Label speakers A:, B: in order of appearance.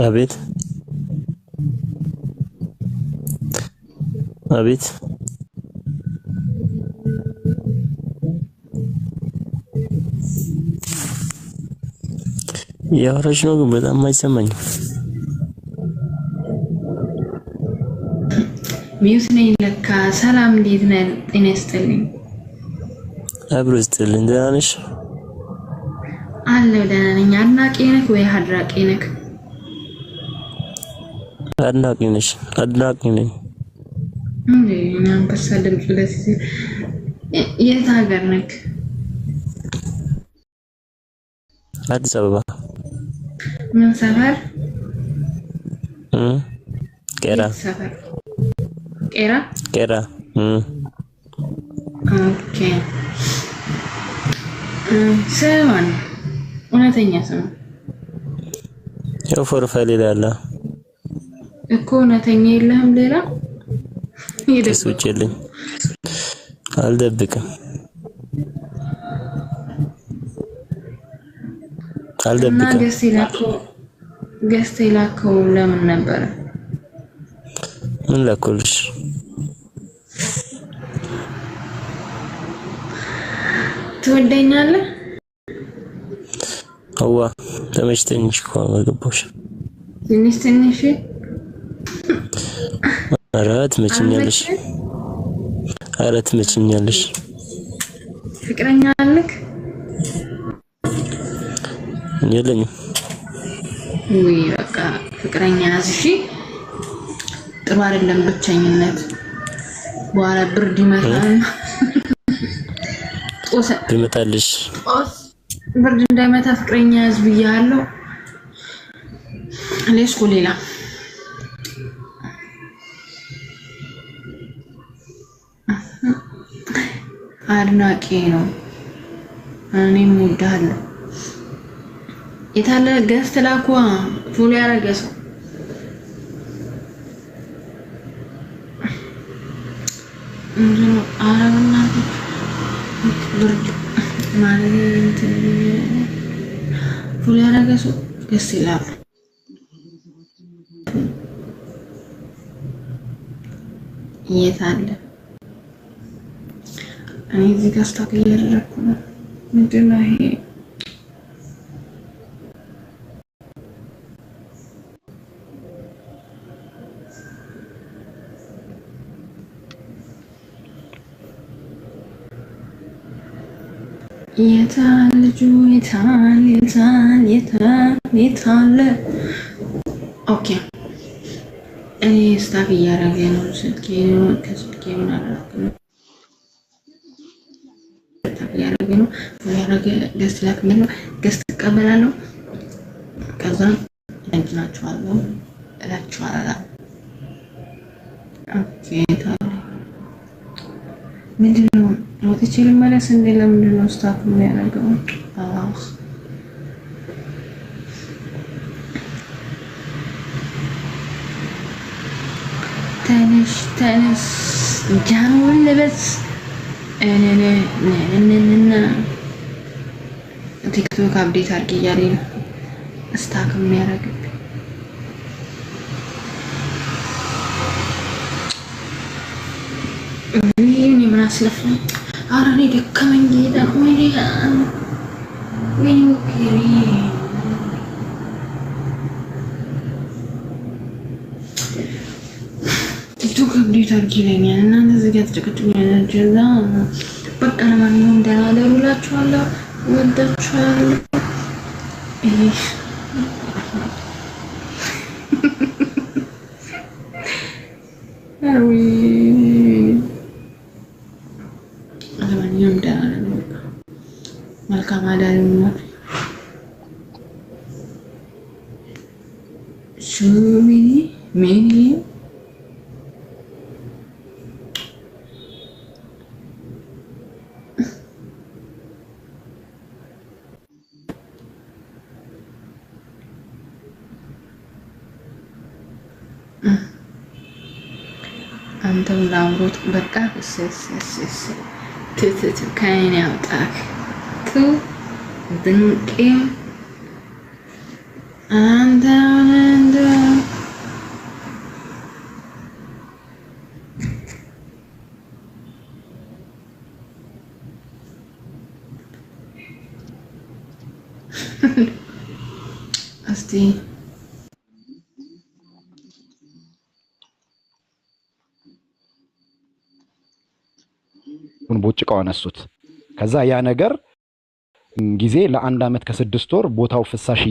A: አቤት አቤት ያወራሽ ነው ግን በጣም አይሰማኝም።
B: ሚውት ነኝ ለካ። ሰላም እንዴት ነህ? ጤና ይስጥልኝ።
A: አብሮ ይስጥልኝ። ደህና ነሽ?
B: አለሁ ደህና ነኝ። አድናቂ ነህ ወይ አድራቂ ነህ?
A: አድናቂ ነሽ? አድናቂ ነኝ።
B: እኛም በሰለም ፍለስ የት ሀገር ነህ?
A: አዲስ አበባ።
B: ምን ሰፈር?
A: ቄራ
B: ሰፈር። ቄራ
A: ቄራ።
B: ኦኬ። ስማን እውነተኛ ስም
A: ያው ፕሮፋይል ይላል
B: እኮ እውነተኛ የለህም ሌላ?
A: ይደስ ውጪልኝ አልደብቅም
B: እና ገስት ይላከው ለምን ነበር?
A: ምን ላኩልሽ?
B: ትወደኛለህ?
A: አዋ ተመችተኝሽ እኮ አገባሽ።
B: ትንሽ
A: አራት መችኛለሽ። አራት መችኛለሽ።
B: ፍቅረኛ አለክ?
A: የለኝም።
B: ወይ በቃ ፍቅረኛ ያዝ እሺ። ጥሩ አይደለም ብቸኝነት። በኋላ ብርድ ይመታል።
A: ይመጣልሽ።
B: ብርድ እንዳይመታ ፍቅረኛ ያዝ ብያለሁ። ለሽ ሌላ አድናቂ ነው። እኔም እወድሃለሁ። የታለ ገስት ላኳ ፎሎ ያደረገ ሰው አረብና ብርድ ማለት ፎሎ ያደረገ ሰው ገስት ይላል። የታለ እኔ እዚህ ጋር ስታክ እያደረኩ ነው። ምንድን ነው ይሄ? የታል ልጁ? የታል? ኦኬ እኔ ስታፍ እያደረገ ነው ስልኬ ከስልኬ ምን አደረገ ያረገ ነው ያረገ ገስት ላክ ምን ገስት ቀበላለሁ ከዛ እንግናችኋለሁ እላችኋለሁ። ኦኬ ምንድነው ወጥቼ ልመለስ እንዴ? ለምንድነው ስታፍ የሚያደርገው? ተነስ ጃኑን ልበስ እኔ ቲክቶክ አፕዴት አድርጌ እያለኝ ነው ስታክ የሚያደርግብኝ። እኔ ምን አስለፍኝ? ኧረ እኔ ደከመኝ ጌታ ቲክቶክ አፕዴት አድርጌ ይለኛል እና እንደዚህ ጋር ተጨቅጭኛላችሁ። እዛ በቃ ለማንኛውም ደህና ደሩ እላችኋለሁ። ወዳችኋለሁ። ለማንኛውም ደህና ደሩ። መልካም አዳር ይሁን። ሹሚ ሜኒ አንተም ላምሮት በቃ ትትት ከእኔ አውጣክ ድንቄ አንተ እስቲ
C: ቦጭቃው አነሱት። ከዛ ያ ነገር ጊዜ ለ1 አመት ከ6 ወር ቦታው ፍሳሽ